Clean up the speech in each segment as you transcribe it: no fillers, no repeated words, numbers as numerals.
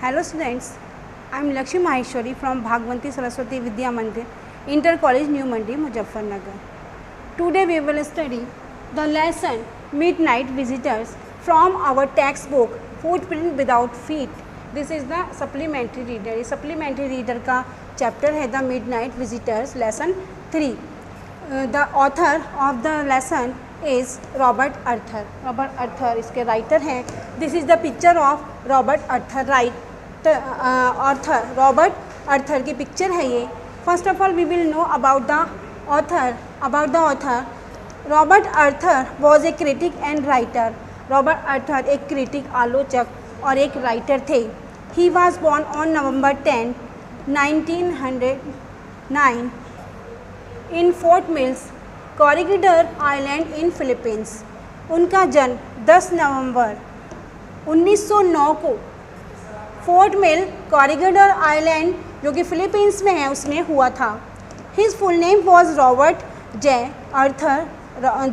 Hello students, I am Lakshmi Maheshwari from Bhagwanti Saraswati Vidya Mandir, Inter College New Mandi, Muzaffarnagar. Today we will study the lesson Midnight Visitors from our textbook Footprint Without Feet. This is the supplementary reader. Supplementary reader का chapter है the Midnight Visitors lesson 3. The author of the lesson is Robert Arthur. Robert Arthur इसके writer हैं. This is the picture of Robert Arthur. Robert Arthur की picture है ये. First of all we will know about the author. Robert Arthur was a critic and writer. Robert Arthur एक critic आलोचक और एक writer थे. He was born on November 10, 1909 in Fort Mills, Corregidor island in Philippines. उनका जन्म 10 नवंबर 1909 को fort मिल कॉरिगेडर island जो कि फिलीपींस में है उसमें हुआ था. His full name was Robert J Arthur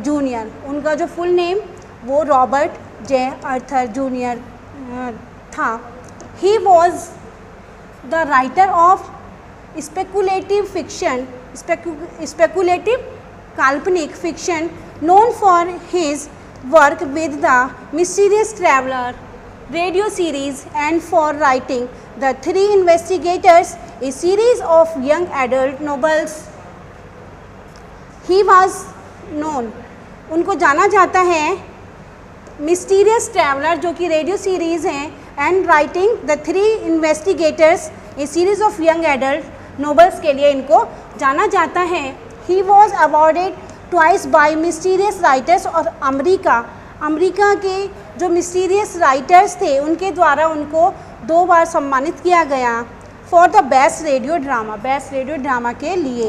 junior. उनका जो फुल नेम वो रॉबर्ट जे आर्थर जूनियर था. He was the writer of speculative fiction, speculative काल्पनिक fiction known for his work with the Mysterious Traveler radio series and for writing The Three Investigators, a series of young adult novels. He was known, उनको जाना जाता है Mysterious Traveler जो कि radio series हैं and writing The Three Investigators, a series of young adult novels के लिए इनको जाना जाता है. He was awarded twice by mysterious writers और अमेरिका के जो mysterious writers थे उनके द्वारा उनको 2 बार सम्मानित किया गया for the best radio drama के लिए.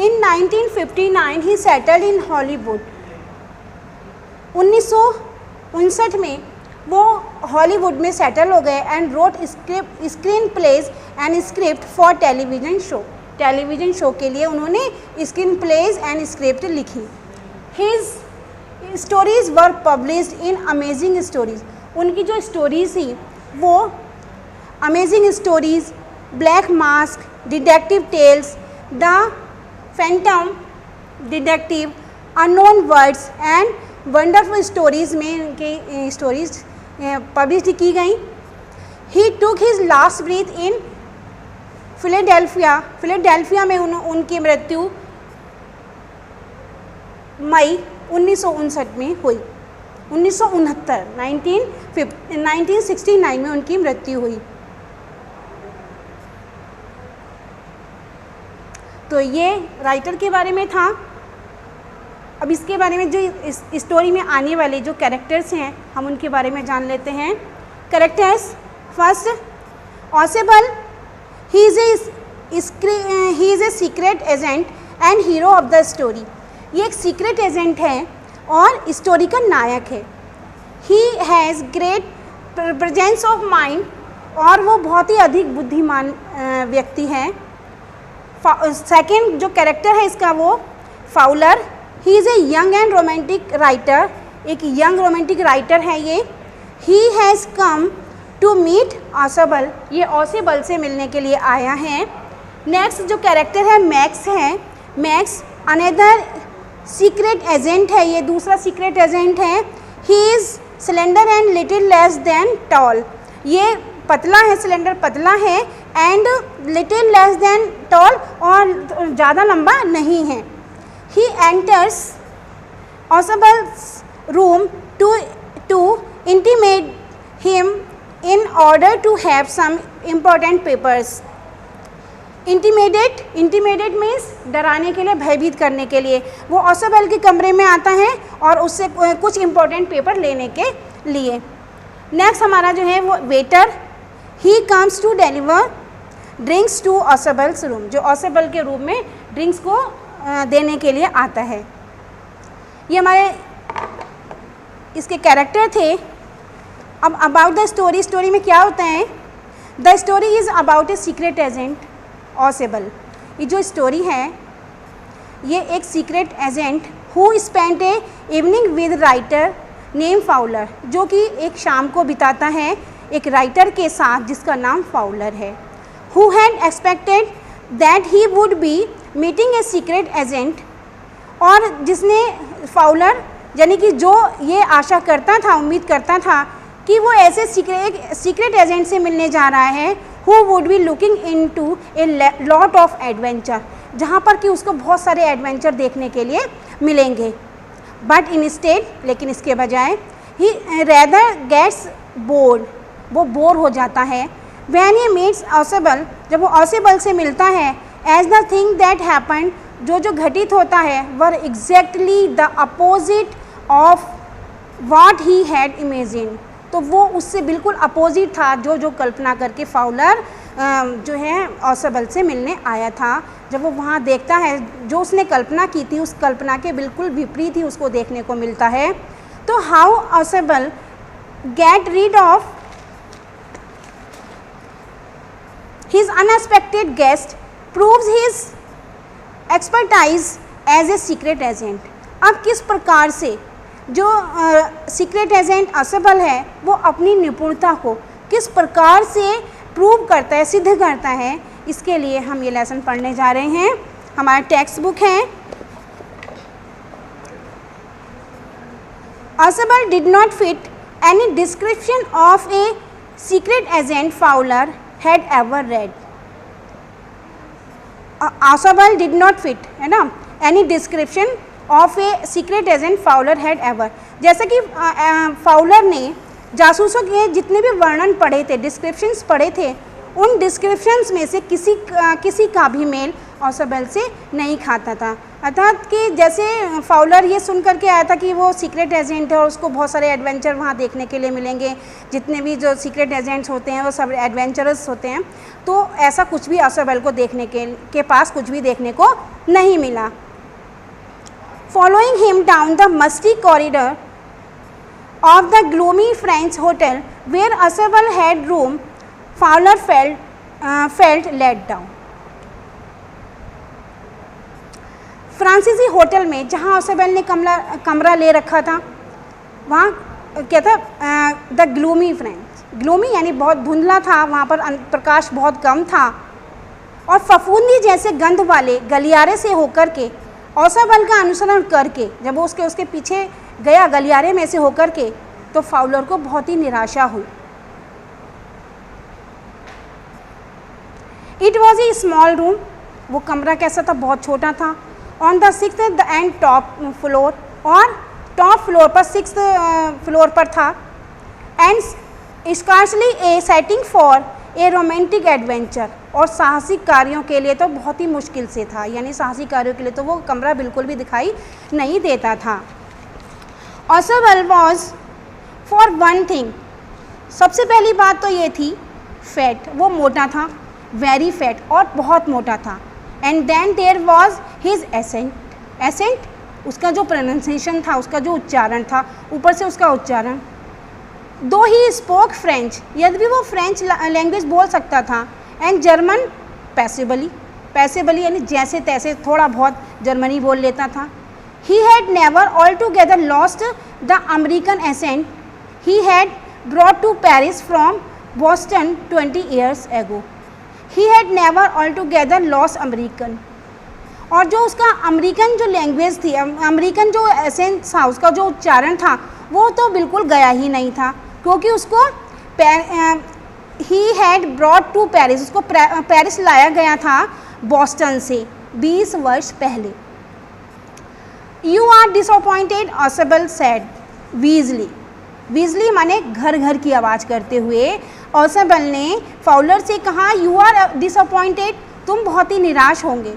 In 1959 he settled in Hollywood. 1959 में वो हॉलीवुड में सेटल हो गए and wrote screenplays and script for television show के लिए उन्होंने स्क्रीन प्लेज एंड स्क्रिप्ट लिखी. His stories were published in Amazing Stories. उनकी जो स्टोरीज़ थी वो Amazing Stories, Black Mask, Detective Tales, the Phantom Detective, Unknown Worlds and Wonderful Stories में इनकी स्टोरीज़ पब्लिश की गई. He took his last breath in Philadelphia में उनकी मृत्यु मई 1959 में हुई. 1969 में उनकी मृत्यु हुई. तो ये राइटर के बारे में था. अब इसके बारे में जो इस स्टोरी में आने वाले जो कैरेक्टर्स हैं हम उनके बारे में जान लेते हैं. Characters first, Ausable. He is a secret agent and hero of the story. ये एक सीक्रेट एजेंट है और स्टोरी का नायक है. He has great presence of mind और वो बहुत ही अधिक बुद्धिमान व्यक्ति है. सेकेंड जो कैरेक्टर है इसका वो Fowler. He is a young and romantic writer. एक यंग रोमांटिक राइटर है ये. He has come to meet Ausable. ये ऑसेबल से मिलने के लिए आया है. नेक्स्ट जो कैरेक्टर है मैक्स है. मैक्स अनदर सीक्रेट एजेंट है. ये दूसरा सीक्रेट एजेंट है. He is cylinder and little less than tall. ये पतला है, सिलेंडर पतला है and little less than tall और ज़्यादा लंबा नहीं है. He enters Ausable's room to intimidate him in order to have some important papers. Intimidated means डराने के लिए, भयभीत करने के लिए. वो ऑसेबल के कमरे में आता है और उससे कुछ इम्पोर्टेंट पेपर लेने के लिए. नेक्स्ट हमारा जो है वो waiter. He comes to deliver drinks to Ausable's room. जो ऑसेबल के रूम में ड्रिंक्स को देने के लिए आता है. ये हमारे इसके कैरेक्टर थे. अब अबाउट द स्टोरी में क्या होता है. The story is about A secret agent Ausable. ये जो स्टोरी है ये एक secret agent who spent A evening with writer name Fowler, जो कि एक शाम को बिताता है एक राइटर के साथ जिसका नाम फाउलर है। Who had expected that he would be meeting A secret agent, और जिसने फाउलर यानी कि जो ये आशा करता था, उम्मीद करता था कि वो ऐसे सीक्रेट एजेंट से मिलने जा रहा है who would be looking into a lot of adventure, जहाँ पर कि उसको बहुत सारे एडवेंचर देखने के लिए मिलेंगे। बट इंस्टेड, लेकिन इसके बजाय, ही रेदर गेट्स बोर्ड, वो बोर हो जाता है। व्हेन ही मीट्स ऑसेबल, जब वो ऑसेबल से मिलता है, as the thing that happen, जो घटित होता है were exactly the opposite of what he had imagine, तो वो उससे बिल्कुल अपोजिट था जो कल्पना करके फाउलर जो है ऑसेबल से मिलने आया था। जब वो वहाँ देखता है, जो उसने कल्पना की थी उस कल्पना के बिल्कुल विपरीत ही उसको देखने को मिलता है। तो how Ausable get rid of his unexpected guest proves his expertise as a secret agent. अब किस प्रकार से जो सीक्रेट एजेंट ऑसेबल है वो अपनी निपुणता को किस प्रकार से प्रूव करता है, सिद्ध करता है, इसके लिए हम ये लेसन पढ़ने जा रहे हैं। हमारा टेक्स्ट बुक है। Ausable did not fit any description of A secret agent Fowler had ever read. Ausable did not fit, है ना, any description of A secret agent Fowler had ever, जैसे कि फाउलर ने जासूसों के जितने भी वर्णन पढ़े थे, डिस्क्रिप्शंस पढ़े थे, उन डिस्क्रिप्शंस में से किसी का भी मेल ऑसेबल से नहीं खाता था। अर्थात कि जैसे फाउलर ये सुन करके आया था कि वो सीक्रेट एजेंट है और उसको बहुत सारे एडवेंचर वहाँ देखने के लिए मिलेंगे, जितने भी जो सीक्रेट एजेंट्स होते हैं वो सब एडवेंचरस होते हैं, तो ऐसा कुछ भी ऑसेबल को देखने के पास कुछ भी देखने को नहीं मिला। Following him down the musty corridor of the gloomy French hotel where Auceble had room, Fowler felt let down. फ्रांसीसी होटल में जहाँ ऑसेबल ने कमरा ले रखा था, वहाँ क्या था, द ग्लूमी फ्रेंच, ग्लूमी यानी बहुत धुंधला था, वहाँ पर प्रकाश बहुत कम था, और फफूंदी जैसे गंध वाले गलियारे से होकर के ऑसेबल का अनुसरण करके जब वो उसके पीछे गया गलियारे में से होकर के, तो फाउलर को बहुत ही निराशा हुई। It was a small room, वो कमरा कैसा था, बहुत छोटा था। On the 6th and top floor, और टॉप फ्लोर पर 6th फ्लोर पर था। And scarcely A setting for a romantic adventure, और साहसिक कार्यों के लिए तो बहुत ही मुश्किल से था, यानी साहसिक कार्यों के लिए तो वो कमरा बिल्कुल भी दिखाई नहीं देता था। Ausable was for one thing, सबसे पहली बात तो ये थी फैट, वो मोटा था, वेरी फैट, और बहुत मोटा था। And then there was his accent, accent उसका जो प्रोनाउंसिएशन था, उसका जो उच्चारण था, ऊपर से उसका उच्चारण। दो ही स्पोक फ्रेंच, यदि भी वो फ्रेंच लैंग्वेज बोल सकता था, एंड जर्मन पैसेबली, पैसेबली यानी जैसे तैसे थोड़ा बहुत जर्मनी बोल लेता था। He had never altogether lost the American accent he had brought to Paris from Boston 20 years ago. He had never altogether lost American. और जो उसका अमेरिकन जो लैंग्वेज थी, अमेरिकन जो एसेंट था, उसका जो उच्चारण था, वो तो बिल्कुल गया ही नहीं था, क्योंकि उसको he had brought to Paris, उसको पेरिस लाया गया था बॉस्टन से 20 वर्ष पहले। You are disappointed, Ausable said Weasley, Weasley माने घर घर की आवाज़ करते हुए ऑसेबल ने फाउलर से कहा, यू आर डिसअपॉइंटेड, तुम बहुत ही निराश होंगे।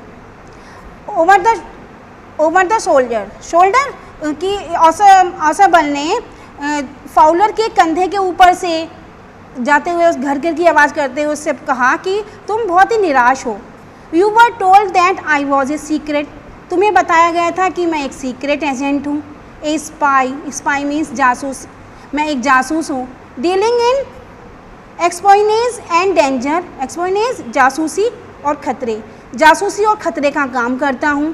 ओवर द शोल्डर, शोल्डर की ऑसेबल ने फाउलर के कंधे के ऊपर से जाते हुए उस घर घर की आवाज़ करते हुए उससे कहा कि तुम बहुत ही निराश हो। You were told that I was a secret, तुम्हें बताया गया था कि मैं एक सीक्रेट एजेंट हूँ। ए स्पाई, स्पाई मीन्स जासूस, मैं एक जासूस हूँ। डीलिंग इन एक्सप्लॉइनेज एंड डेंजर, एक्सप्लॉइनेज जासूसी और खतरे, जासूसी और खतरे का काम करता हूँ।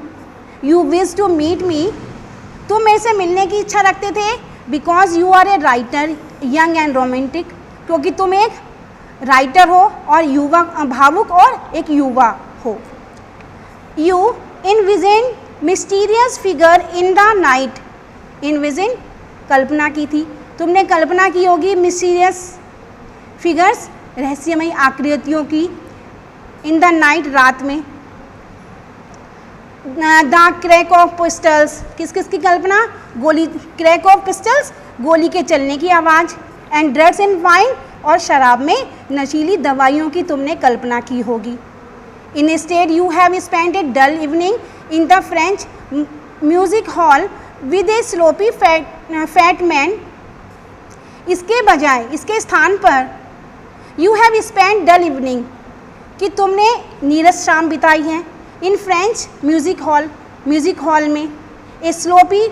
You wish to meet me, तुम मेरे से मिलने की इच्छा रखते थे, because you are a writer young and romantic, क्योंकि तुम एक राइटर हो और युवा, भावुक और एक युवा हो। You envision mysterious figure in the night. Envision कल्पना की थी, तुमने कल्पना की होगी मिस्टीरियस फिगर्स, रहस्यमयी आकृतियों की, इन द नाइट, रात में। द क्रैक ऑफ पिस्टल्स, किस किस की कल्पना? गोली, क्रैक ऑफ पिस्टल्स, गोली के चलने की आवाज़। एंड ड्रग्स इन वाइन, और शराब में नशीली दवाइयों की तुमने कल्पना की होगी। Instead you have spent a dull evening in the French music hall with a sloppy fat man. इसके बजाय, इसके स्थान पर you have spent dull evening, कि तुमने नीरस शाम बिताई है इन फ्रेंच म्यूजिक हॉल में, ए स्लोपी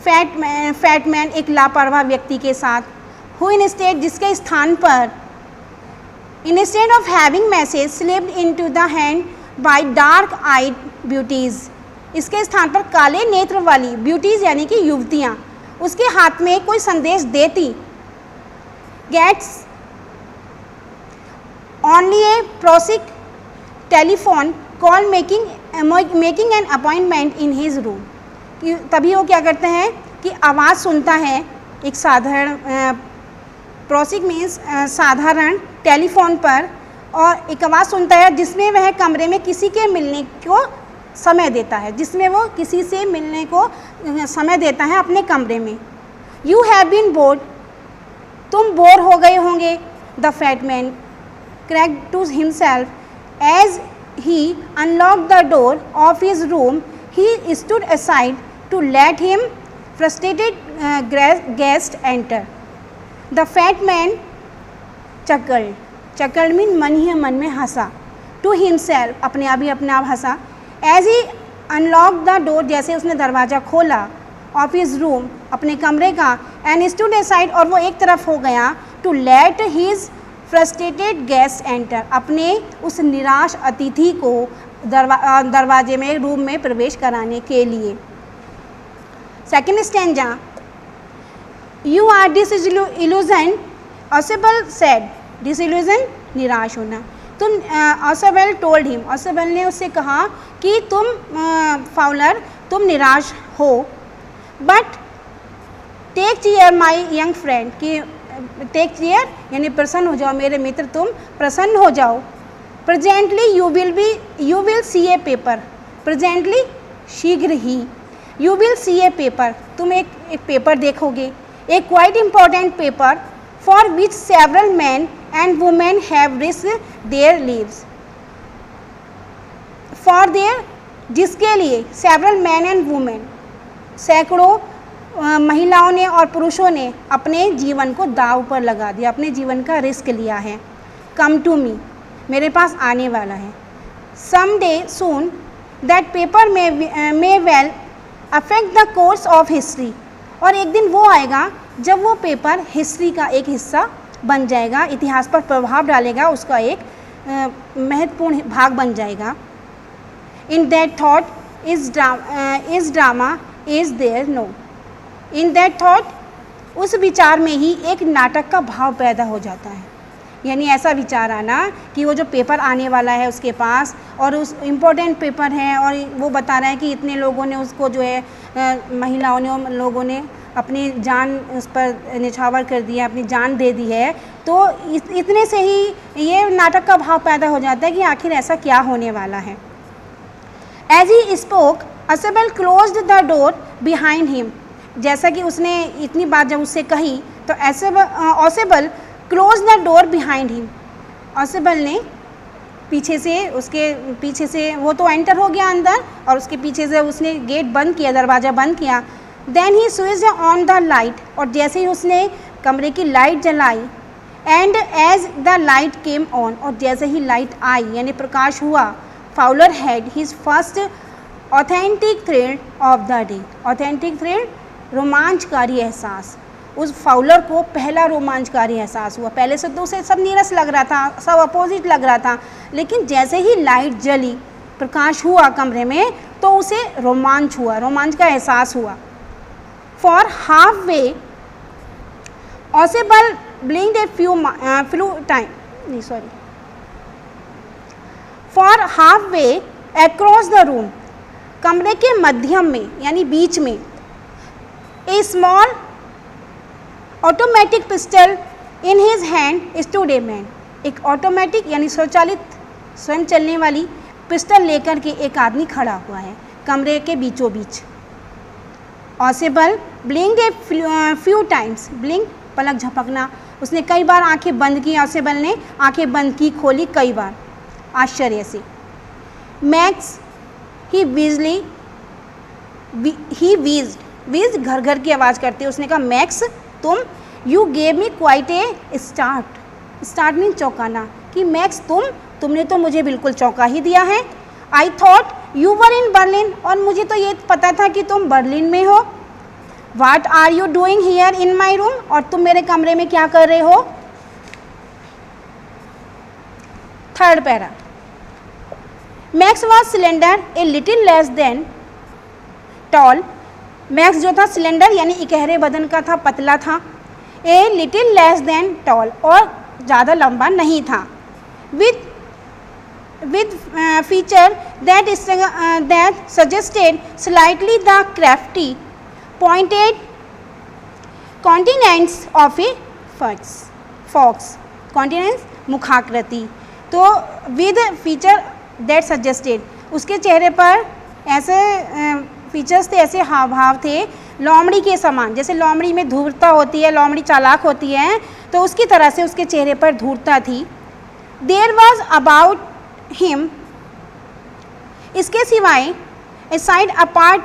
फैट मैन, एक लापरवाह व्यक्ति के साथ, हु इंस्टेड, जिसके स्थान पर, instead of having message slipped into the hand by dark eyed beauties, इसके स्थान पर काले नेत्र वाली ब्यूटीज यानी कि युवतियाँ उसके हाथ में कोई संदेश देती, gets only a prosaic telephone call making an appointment in his room, कि तभी वो क्या करते हैं कि आवाज़ सुनता है एक साधारण, प्रोसिक मीन्स साधारण, टेलीफोन पर, और एक आवाज़ सुनता है जिसमें वह कमरे में किसी के मिलने को समय देता है, जिसमें वो किसी से मिलने को समय देता है अपने कमरे में। यू हैव बीन बोर्ड, तुम बोर हो गए होंगे। The fat man cracked to himself as he unlocked the door of his room, he stood aside to let his frustrated guest enter. The fat man chuckled mean मन ही मन में हंसा, to himself, अपने आप ही अपने आप हंसा, as he unlock the door, जैसे उसने दरवाज़ा खोला, ऑफ हिज रूम, अपने कमरे का, एंड स्टूड असाइड, और वो एक तरफ हो गया, to let his frustrated guest enter, अपने उस निराश अतिथि को दरवाजे में, रूम में प्रवेश कराने के लिए। Second stanza, you are disillusion, Ausable said, disillusion निराश होना। तुम, ऑसेबल टोल्ड हिम, ऑसेबल ने उससे कहा कि तुम फाउलर, तुम निराश हो, but take chair my young friend, कि टेक चेयर यानी प्रसन्न हो जाओ मेरे मित्र, तुम प्रसन्न हो जाओ। Presently you will see a paper, presently शीघ्र ही, you will see a paper, तुम एक पेपर देखोगे, a quite important paper for which several men and women have risked their lives, for their, जिसके लिए several men and women, सैकड़ों महिलाओं ने और पुरुषों ने अपने जीवन को दांव पर लगा दिया, अपने जीवन का रिस्क लिया है। come to me, मेरे पास आने वाला है। someday soon that paper may well affect the course of history, और एक दिन वो आएगा जब वो पेपर हिस्ट्री का एक हिस्सा बन जाएगा, इतिहास पर प्रभाव डालेगा, उसका एक महत्वपूर्ण भाग बन जाएगा। In that thought is drama is there no, in that thought, उस विचार में ही एक नाटक का भाव पैदा हो जाता है। यानी ऐसा विचार आना कि वो जो पेपर आने वाला है उसके पास, और उस इम्पोर्टेंट पेपर है, और वो बता रहा है कि इतने लोगों ने उसको जो है, महिलाओं ने, लोगों ने अपनी जान उस पर निछावर कर दिया, अपनी जान दे दी है, तो इतने से ही ये नाटक का भाव पैदा हो जाता है कि आखिर ऐसा क्या होने वाला है। As he spoke Ausable closed the door behind him, जैसा कि उसने इतनी बात जब उससे कही तो Ausable close the door behind him, Ausable ने पीछे से, उसके पीछे से, वो तो एंटर हो गया अंदर, और उसके पीछे से उसने गेट बंद किया, दरवाज़ा बंद किया। Then he switched on the light, और जैसे ही उसने कमरे की लाइट जलाई, and as the light came on, और जैसे ही लाइट आई यानी प्रकाश हुआ, Fowler had his first authentic thrill of the day, authentic thrill रोमांचकारी एहसास, उस फाउलर को पहला रोमांचकारी एहसास हुआ। पहले से तो उसे सब नीरस लग रहा था, सब अपोजिट लग रहा था, लेकिन जैसे ही लाइट जली, प्रकाश हुआ कमरे में, तो उसे रोमांच हुआ, रोमांच का एहसास हुआ। For half way Ausable blinked a few times, for halfway across the room, कमरे के मध्यम में यानी बीच में, a small automatic pistol in his hand stood a man, एक ऑटोमेटिक यानी स्वचालित स्वयं चलने वाली पिस्टल लेकर के एक आदमी खड़ा हुआ है कमरे के बीचों बीच। Ausable blinked a few times, blink पलक झपकना, उसने कई बार आंखें बंद की, ऑसेबल ने आंखें बंद की खोली कई बार आश्चर्य से। मैक्स ही वीज्ड घर घर की आवाज़ करते, उसने कहा मैक्स तुम, you gave me quite a start mean चौंकाना, कि मैक्स तुमने तो मुझे बिल्कुल चौंका ही दिया है। I thought you were in Berlin, और मुझे तो ये पता था कि तुम बर्लिन में हो। What are you doing here in my room, और तुम मेरे कमरे में क्या कर रहे हो। Third para, Max was slender a little less than tall, Max जो था सिलेंडर यानी इकहरे बदन का था, पतला था। A little less than tall, और ज़्यादा लंबा नहीं था। with feature that suggested slightly the crafty pointed countenance of a fox, countenance मुखाकृति, तो with feature that suggested, उसके चेहरे पर ऐसे फीचर्स थे, ऐसे हाव भाव थे लोमड़ी के समान, जैसे लोमड़ी में धूर्तता होती है, लोमड़ी चालाक होती है, तो उसकी तरह से उसके चेहरे पर धूर्तता थी। देयर वॉज अबाउट हिम, इसके सिवाय ए साइड अपार्ट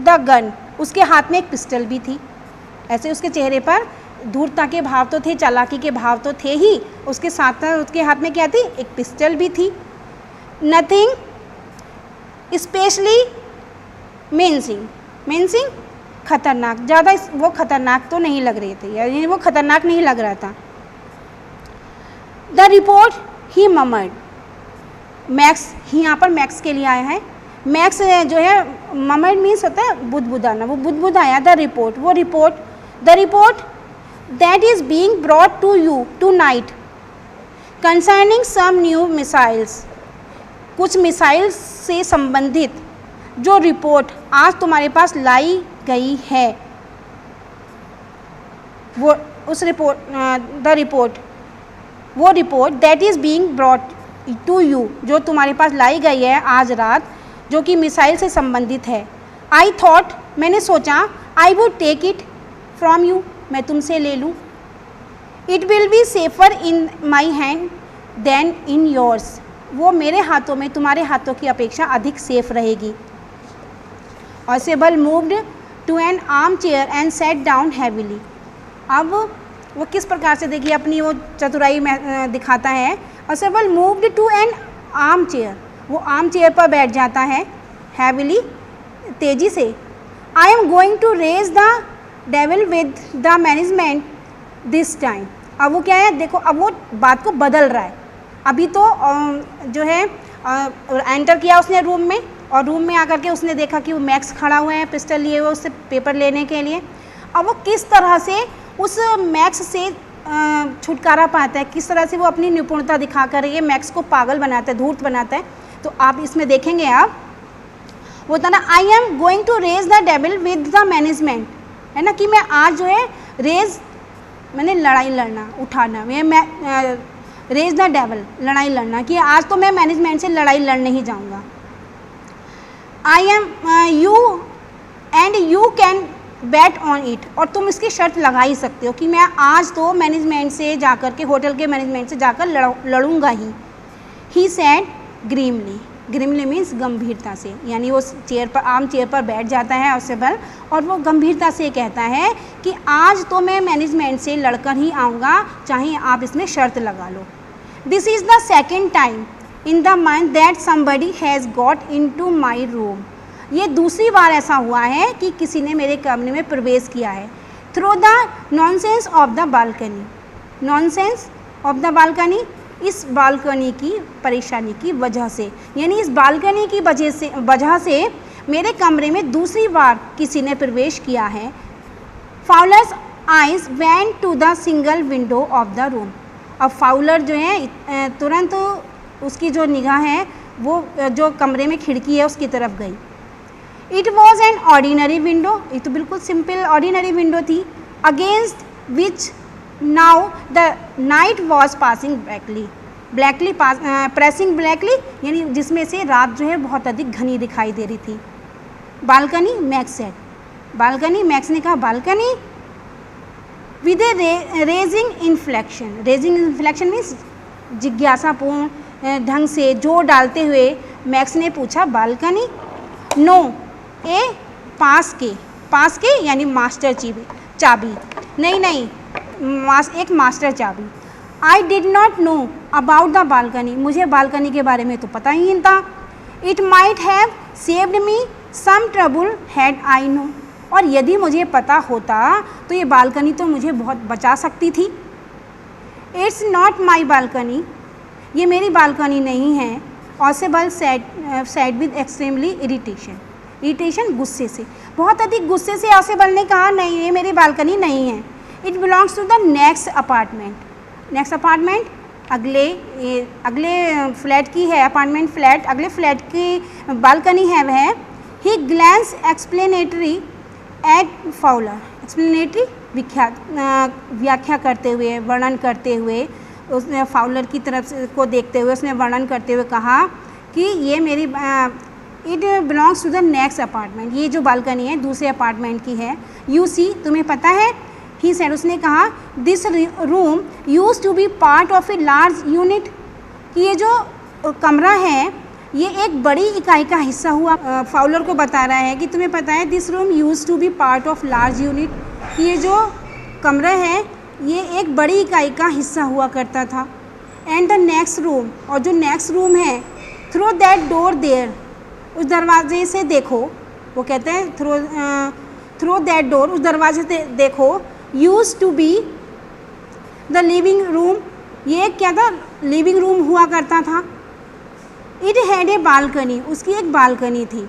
द गन, उसके हाथ में एक पिस्टल भी थी। ऐसे उसके चेहरे पर धूर्तता के भाव तो थे, चालाकी के भाव तो थे ही, उसके साथ उसके हाथ में क्या थी, एक पिस्टल भी थी। नथिंग स्पेशली मेंसिंग खतरनाक, ज़्यादा वो खतरनाक तो नहीं लग रहे थे, यानी वो खतरनाक नहीं लग रहा था। द रिपोर्ट ही ममर्ड, मैक्स ही यहाँ पर मैक्स के लिए आया है। मैक्स जो है ममर्ड मीन्स होता है बुदबुदाना, वो बुदबुदाया। द रिपोर्ट, वो report, the report that is being brought to you tonight concerning some new missiles, कुछ मिसाइल्स से संबंधित जो रिपोर्ट आज तुम्हारे पास लाई गई है, वो उस रिपोर्ट, द रिपोर्ट, वो report that is being brought to you, जो तुम्हारे पास लाई गई है आज रात, जो कि मिसाइल से संबंधित है। आई थॉट, मैंने सोचा, I would take it from you, मैं तुमसे ले लूँ। It will be safer in my hand than in yours, वो मेरे हाथों में तुम्हारे हाथों की अपेक्षा अधिक सेफ रहेगी। Ausable moved to an arm chair and set down heavily, अब वो किस प्रकार से देखिए अपनी वो चतुराई में दिखाता है। Ausable moved to an arm chair, वो आर्म चेयर पर बैठ जाता है हैविली, तेज़ी से। I am going to raise the devil with the management this time, अब वो क्या है, देखो अब वो बात को बदल रहा है। अभी तो जो है एंटर किया उसने रूम में, और रूम में आकर के उसने देखा कि वो मैक्स खड़ा हुआ है पिस्टल लिए हुए उससे पेपर लेने के लिए। अब वो किस तरह से उस मैक्स से छुटकारा पाता है, किस तरह से वो अपनी निपुणता दिखाकर ये मैक्स को पागल बनाता है, धूर्त बनाता है, तो आप इसमें देखेंगे। आप वो था ना, I am going to raise the devil with the management, है ना, कि मैं आज जो है मैंने लड़ाई लड़ना, उठाना, मैं रेज द डेविल, लड़ाई लड़ना, कि आज तो मैं मैनेजमेंट से लड़ाई लड़ने ही जाऊँगा। I am you and you can bat on it, और तुम इसकी शर्त लगा ही सकते हो कि मैं आज तो मैनेजमेंट से जाकर के, होटल के मैनेजमेंट से जाकर लड़ूंगा ही। ही सैड ग्रिमली मीन्स गंभीरता से, यानी वो चेयर पर, आर्म चेयर पर बैठ जाता है ऑसेबल, और वो गंभीरता से कहता है कि आज तो मैं मैनेजमेंट से लड़कर ही आऊँगा, चाहे आप इसमें शर्त लगा लो। This is the second time in the month that somebody has got into my room रूम, ये दूसरी बार ऐसा हुआ है कि किसी ने मेरे कमरे में प्रवेश किया है। Through the nonsense of the balcony, nonsense of the balcony, इस बालकनी की परेशानी की वजह से, यानी इस बालकनी की वजह से मेरे कमरे में दूसरी बार किसी ने प्रवेश किया है। Fowler's eyes went to the single window of the room. अब फाउलर जो है तुरंत उसकी जो निगाह है वो जो कमरे में खिड़की है उसकी तरफ गई. It was an ordinary window. ये तो बिल्कुल सिंपल ऑर्डिनरी विंडो थी. Against which now the night was passing blackly. pressing blackly यानी जिसमें से रात जो है बहुत अधिक घनी दिखाई दे रही थी. Balcony, Max said. Balcony, Max ने कहा balcony. With a raising inflection. Raising inflection means जिज्ञासापूर्ण ढंग से जोर डालते हुए मैक्स ने पूछा बालकनी. नो, ए पास के यानी मास्टर चाबी. नहीं, एक मास्टर चाबी. I did not know about the balcony. मुझे बालकनी के बारे में तो पता ही नहीं था. It might have saved me some trouble had I know. और यदि मुझे पता होता तो ये बालकनी तो मुझे बहुत बचा सकती थी. It's not my balcony. ये मेरी बालकनी नहीं है. Ausable sad with extremely irritation गुस्से से, बहुत अधिक गुस्से से ऑसेबल ने कहा नहीं, ये मेरी बालकनी नहीं है. It belongs to the next apartment. Next apartment अगले फ्लैट की है. अपार्टमेंट फ्लैट अगले फ्लैट की बालकनी है वह. He glanced explanatory at Fowler. Explanatory व्याख्या करते हुए, वर्णन करते हुए, उसने फाउलर की तरफ को देखते हुए उसने वर्णन करते हुए कहा कि ये मेरी it belongs to the next apartment. ये जो बालकनी है दूसरे अपार्टमेंट की है. यू सी, तुम्हें पता है. ही सेड, उसने कहा this room use to be part of a large unit. कि ये जो कमरा है ये एक बड़ी इकाई का हिस्सा हुआ. फाउलर को बता रहा है कि तुम्हें पता है this room use to be part of large unit. ये जो कमरा है ये एक बड़ी इकाई का हिस्सा हुआ करता था. एंड द नेक्स्ट रूम, और जो नेक्स्ट रूम है, थ्रू दैट डोर देयर, उस दरवाजे से देखो. वो कहते हैं थ्रू दैट डोर, उस दरवाजे से देखो. Use to be the living room. ये क्या था? लिविंग रूम हुआ करता था. It had a balcony. उसकी एक बालकनी थी.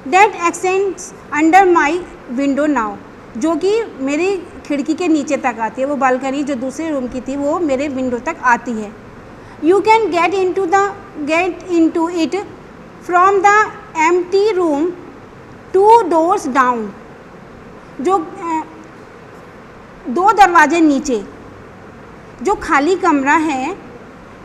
That extends under my window now. जो कि मेरी खिड़की के नीचे तक आती है. वो बालकनी जो दूसरे रूम की थी वो मेरे विंडो तक आती है. You can get in to it from the empty room 2 doors down. जो 2 दरवाजे नीचे जो खाली कमरा है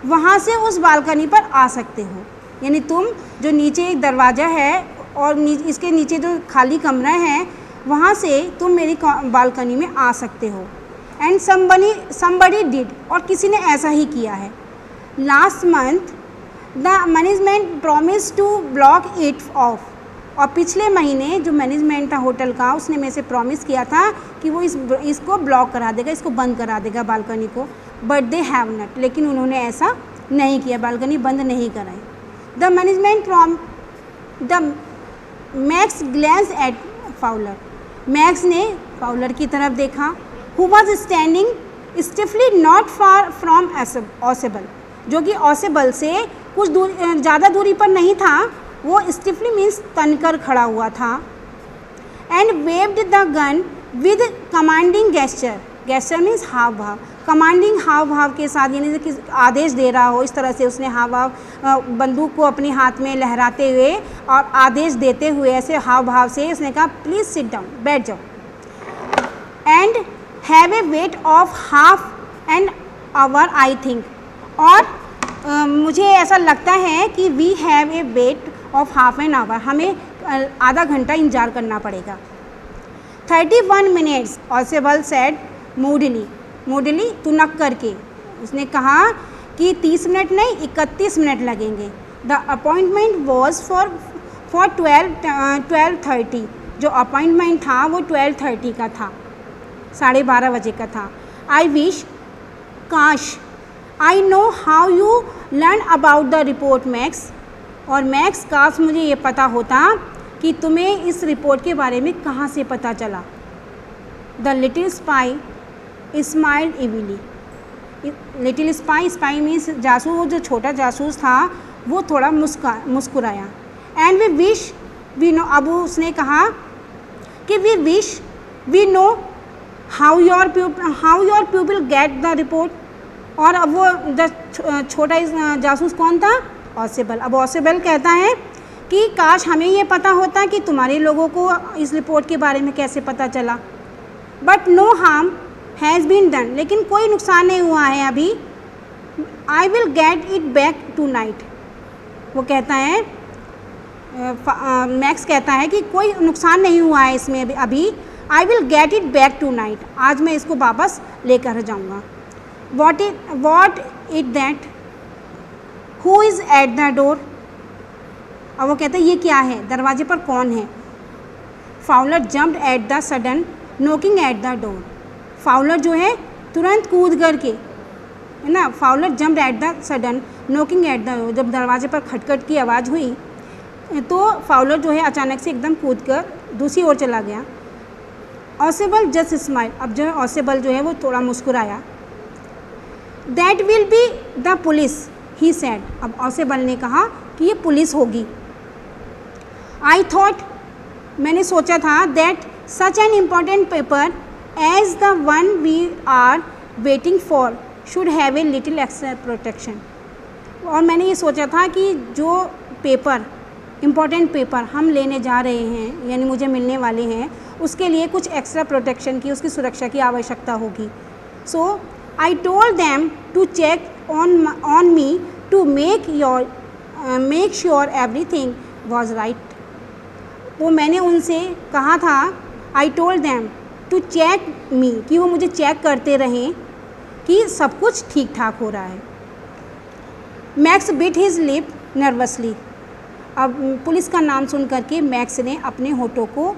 वहाँ से उस बालकनी पर आ सकते हो. यानी तुम जो नीचे एक दरवाज़ा है और इसके नीचे जो खाली कमरा है वहाँ से तुम मेरी बालकनी में आ सकते हो. एंड somebody डिड, और किसी ने ऐसा ही किया है. Last month the management promise to block it off. और पिछले महीने जो मैनेजमेंट था होटल का उसने मेरे से प्रॉमिस किया था कि वो इसको ब्लॉक करा देगा, इसको बंद करा देगा बालकनी को. But they have not. लेकिन उन्होंने ऐसा नहीं किया, बालकनी बंद नहीं कराई. The management the Max glanced at Fowler. मैक्स ने फाउलर की तरफ देखा. Who was standing stiffly not far from Ausable. जो कि ऑसेबल से कुछ ज़्यादा दूरी पर नहीं था. वो स्टिफली मीन्स तनकर खड़ा हुआ था. And waved the gun with commanding gesture. Gesture means हाव भाव. कमांडिंग हाव भाव के साथ, यानी कि आदेश दे रहा हो, इस तरह से उसने हाव भाव बंदूक को अपने हाथ में लहराते हुए और आदेश देते हुए ऐसे हाव भाव से उसने कहा प्लीज़ सिट डाउन, बैठ जाओ. And have a wait of half an hour I think. और मुझे ऐसा लगता है कि we have a wait of half an hour. हमें आधा घंटा इंतजार करना पड़ेगा. 31 minutes ऑसेबल सेड मूडली तुनक करके. उसने कहा कि 30 मिनट नहीं 31 मिनट लगेंगे. The appointment was for 12:30. जो अपॉइंटमेंट था वो 12:30 का था, 12:30 बजे का था. आई विश, काश, I know how you learn about the report max. और मैक्स, काश मुझे ये पता होता कि तुम्हें इस रिपोर्ट के बारे में कहाँ से पता चला. The little spy smiled evilly. Little spy means जासूस. वो जो छोटा जासूस था वो थोड़ा मुस्कुराया. And we wish we know. अब उसने कहा कि we wish we know how your people get the report. और अब वो छोटा जासूस कौन था? ऑसेबल। अब ऑसेबल कहता है कि काश हमें ये पता होता कि तुम्हारे लोगों को इस रिपोर्ट के बारे में कैसे पता चला। But no harm has been done, लेकिन कोई नुकसान नहीं हुआ है अभी। I will get it back tonight. वो कहता है, मैक्स कहता है कि कोई नुकसान नहीं हुआ है इसमें अभी। I will get it back tonight, आज मैं इसको वापस लेकर जाऊँगा। What it that, who is at the door. अब वो कहता है ये क्या है, दरवाजे पर कौन है। Fowler jumped at the sudden knocking eight the door. Fowler जो है तुरंत कूद करके, है ना, Fowler jumped at the sudden knocking eight the door. जब दरवाजे पर खटखट की आवाज़ हुई तो फाउलर जो है अचानक से एकदम कूद कर दूसरी ओर चला गया। ऑसेबल जस्ट स्माइल, अब जो है ऑसेबल जो है वो थोड़ा मुस्कुराया। That will be the police he said. अब ऑसेबल ने कहा कि ये पुलिस होगी। आई थॉट, मैंने सोचा था, that such an important paper as the one we are waiting for should have a little extra protection. और मैंने ये सोचा था कि जो पेपर, इम्पॉर्टेंट पेपर हम लेने जा रहे हैं, यानी मुझे मिलने वाले हैं, उसके लिए कुछ एक्स्ट्रा प्रोटेक्शन की, उसकी सुरक्षा की आवश्यकता होगी। So I told them to check on me to make sure everything was right. वो मैंने उनसे कहा था, I told them to check me, कि वो मुझे चेक करते रहें कि सब कुछ ठीक ठाक हो रहा है। Max bit his lip nervously. अब पुलिस का नाम सुन करके मैक्स ने अपने होठों को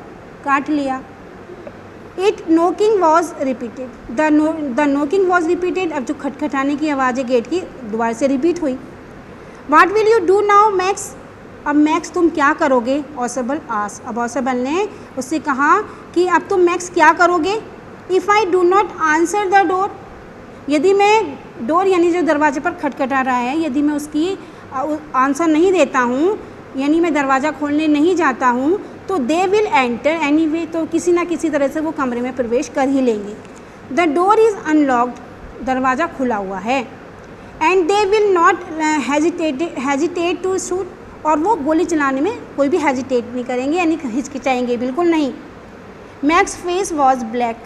काट लिया। It knocking was repeated, the knocking was repeated. अब जो खटखटाने की आवाज़ है गेट की, दोबारा से रिपीट हुई। What will you do now max. अब मैक्स तुम क्या करोगे, ऑसेबल आस। अब ऑसेबल ने उससे कहा कि अब तुम मैक्स क्या करोगे। If I do not answer the door, यदि मैं डोर यानी जो दरवाजे पर खटखटा रहा है, यदि मैं उसकी आंसर नहीं देता हूँ, यानी मैं दरवाज़ा खोलने नहीं जाता हूँ, तो दे विल एंटर एनीवे, तो किसी ना किसी तरह से वो कमरे में प्रवेश कर ही लेंगे। द डोर इज़ अनलॉक्ड, दरवाज़ा खुला हुआ है। And they will not hesitate to shoot, और वो गोली चलाने में कोई भी हेजिटेट नहीं करेंगे, यानी हिचकिचाएंगे बिल्कुल नहीं। Max face was black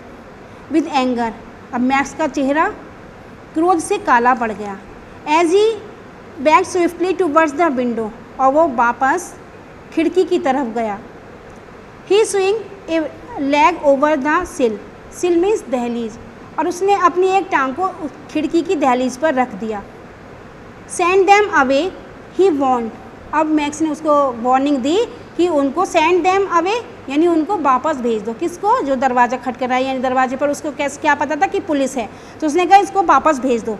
with anger. अब मैक्स का चेहरा क्रोध से काला पड़ गया। As he back swiftly towards the window, और वो वापस खिड़की की तरफ गया। He swing a leg over the sill, sill means दहलीज, और उसने अपनी एक टांग को खिड़की की दहलीज पर रख दिया। Send them away he want. अब मैक्स ने उसको वार्निंग दी कि उनको सेंड देम अवे, यानी उनको वापस भेज दो। किसको, जो दरवाज़ा खटखटा है, यानी दरवाजे पर उसको क्या पता था कि पुलिस है, तो उसने कहा इसको वापस भेज दो।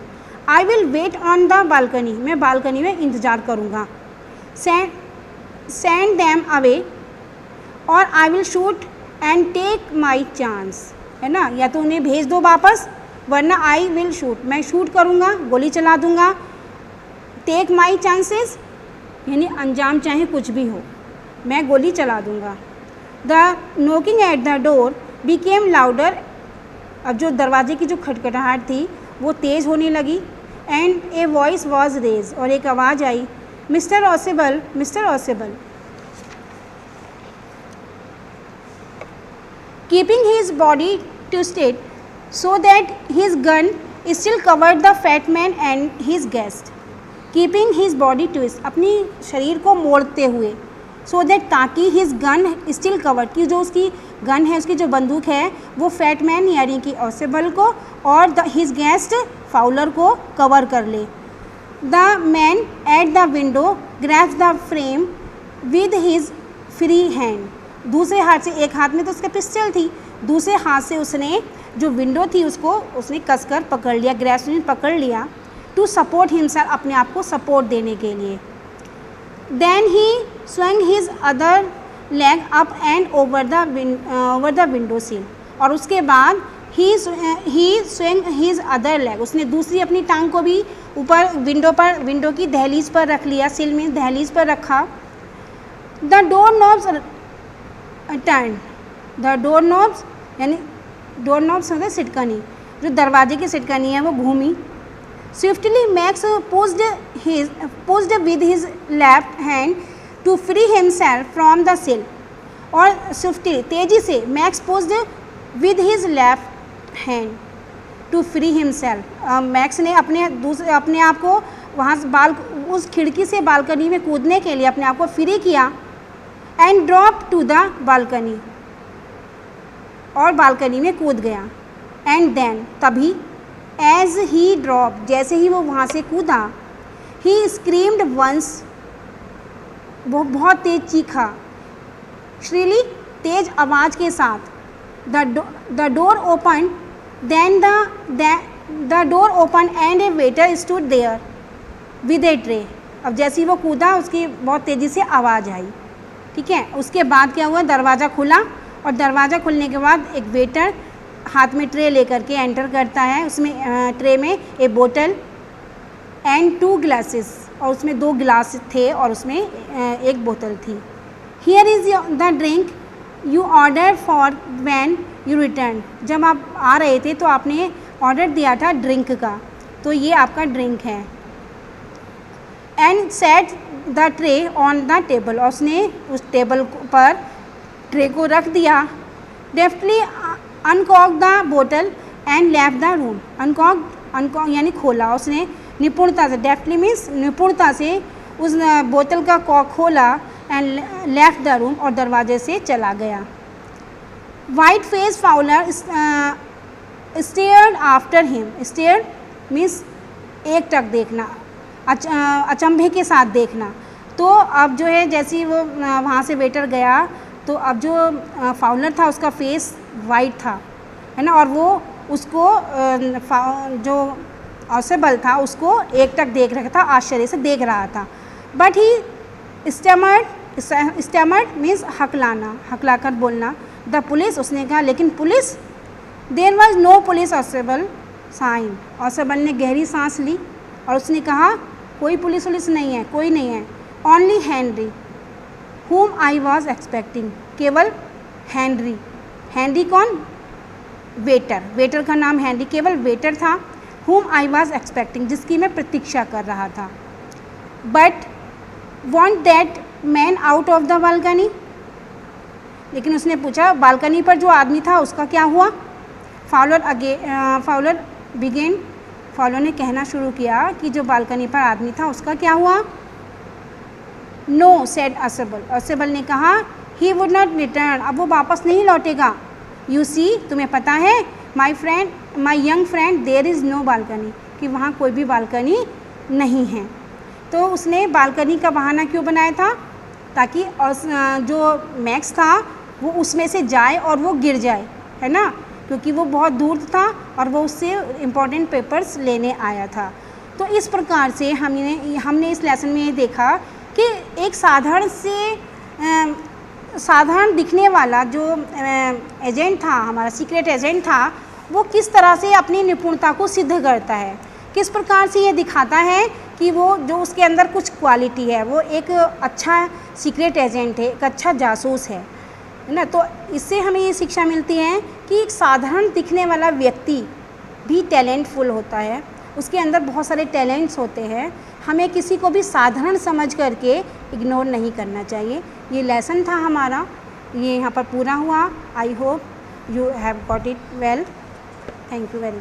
I will wait on the balcony, मैं बालकनी में इंतज़ार करूँगा। Send them away or I will shoot and take my chance, है ना, या तो उन्हें भेज दो वापस, वरना आई विल शूट, मैं शूट करूँगा, गोली चला दूँगा। टेक माई चांसेस यानी अंजाम चाहे कुछ भी हो, मैं गोली चला दूँगा। The knocking eight the door became louder. अब जो दरवाजे की जो खटखटाहट थी वो तेज़ होने लगी। And a voice was raise, और एक आवाज़ आई, Mister Ausable, Mister Ausable. Keeping his body twisted so that his gun still covered the fat man and his guest. Keeping his body twist, अपनी शरीर को मोड़ते हुए, सो दैट ताकि हिज गन स्टिल कवर्ड, कि जो उसकी गन है, उसकी जो बंदूक है, वो फैट मैन यानी कि ऑसेबल को और हिज गेस्ट फाउलर को कवर कर ले। The man at the window grabs the frame with his free hand. दूसरे हाथ से, एक हाथ में तो उसका पिस्टल थी, दूसरे हाथ से उसने जो विंडो थी उसको उसने कसकर पकड़ लिया, ग्रैब्स ने पकड़ लिया। टू सपोर्ट हिमसेल्फ, अपने आप को सपोर्ट देने के लिए। Then he swing his other leg up and over the window sill, और उसके बाद ही स्विंग हिज अदर लेग, उसने दूसरी अपनी टांग को भी ऊपर विंडो की दहलीज पर रख लिया, सिल में दहलीज पर रखा। The door knobs turn, the door knobs यानी डोर नॉब से होता है सिटकनी, जो दरवाजे की सिटकनी है वो घूमी। Swiftly Max pushed with his left hand to free himself from the sill. और स्विफ्टली तेजी से Max pushed with his left hand to free himself, Max ने अपने आप को वहाँ से उस खिड़की से बालकनी में कूदने के लिए अपने आप को फ्री किया। And drop to the balcony, और बालकनी में कूद गया। एंड देन तभी, एज ही ड्रॉप, जैसे ही वो वहाँ से कूदा, ही स्क्रीम्ड वंस, वो बहुत तेज चीखा। श्रीली, तेज आवाज़ के साथ। The door open, then the door open and a waiter stood there with a tray. अब जैसे ही वो कूदा, उसकी बहुत तेज़ी से आवाज़ आई, ठीक है। उसके बाद क्या हुआ, दरवाज़ा खुला, और दरवाज़ा खुलने के बाद एक वेटर हाथ में ट्रे लेकर के एंटर करता है। उसमें ट्रे में एक बोतल एंड 2 ग्लासेस, और उसमें 2 गिलास थे और उसमें एक बोतल थी। Here is the drink you order for when you return. जब आप आ रहे थे तो आपने ऑर्डर दिया था ड्रिंक का, तो ये आपका ड्रिंक है। And set the tray on the table, और उसने उस टेबल पर ट्रे को रख दिया। डेफ्टली अनकॉक द बोतल एंड लेफ्ट द रूम। अनकॉक यानी खोला, उसने निपुणता से, डेफ्टली मीन्स निपुणता से उस बोतल का कॉक खोला एंड लेफ्ट द रूम, और दरवाजे से चला गया। White face Fowler stared after him. Stared means एकटक देखना, अचंभे के साथ देखना। तो अब जो है, जैसे ही वो वहाँ से वेटर गया, तो अब जो फाउलर था उसका फेस वाइट था, है ना, और वो उसको जो ऑसेबल था उसको एकटक देख रहा था, आश्चर्य से देख रहा था। बट ही स्टैमर्ड मीन्स हकलाना, हकलाकर बोलना। द पुलिस, उसने कहा लेकिन police. There was no police Ausable sign. ऑसेबल ने गहरी सांस ली और उसने कहा कोई पुलिस वुलिस नहीं है, कोई नहीं है। Only Henry whom I was expecting, केवल हेनरी। हेनरी कौन, वेटर, वेटर का नाम हेनरी, केवल वेटर था। whom I was expecting, जिसकी मैं प्रतीक्षा कर रहा था। but want that man out of the balcony, लेकिन उसने पूछा बालकनी पर जो आदमी था उसका क्या हुआ। फाउलर बिगेन, फाउलर ने कहना शुरू किया कि जो बालकनी पर आदमी था उसका क्या हुआ। नो सेड ऑसेबल, ऑसेबल ने कहा ही वुड नॉट रिटर्न, अब वो वापस नहीं लौटेगा। यू सी, तुम्हें पता है, my young friend, there is no balcony, कि वहाँ कोई भी बालकनी नहीं है। तो उसने बालकनी का बहाना क्यों बनाया था, ताकि जो मैक्स था वो उसमें से जाए और वो गिर जाए, है ना, क्योंकि वो बहुत दूर था और वो उससे इम्पोर्टेंट पेपर्स लेने आया था। तो इस प्रकार से हमने इस लेसन में ये देखा कि एक साधारण दिखने वाला जो एजेंट था, हमारा सीक्रेट एजेंट था, वो किस तरह से अपनी निपुणता को सिद्ध करता है, किस प्रकार से ये दिखाता है कि वो जो उसके अंदर कुछ क्वालिटी है, वो एक अच्छा सीक्रेट एजेंट है, एक अच्छा जासूस है ना। तो इससे हमें ये शिक्षा मिलती है कि एक साधारण दिखने वाला व्यक्ति भी टैलेंटफुल होता है, उसके अंदर बहुत सारे टैलेंट्स होते हैं। हमें किसी को भी साधारण समझ करके इग्नोर नहीं करना चाहिए। ये लेसन था हमारा, ये यहाँ पर पूरा हुआ। I hope you have got it well. Thank you very much.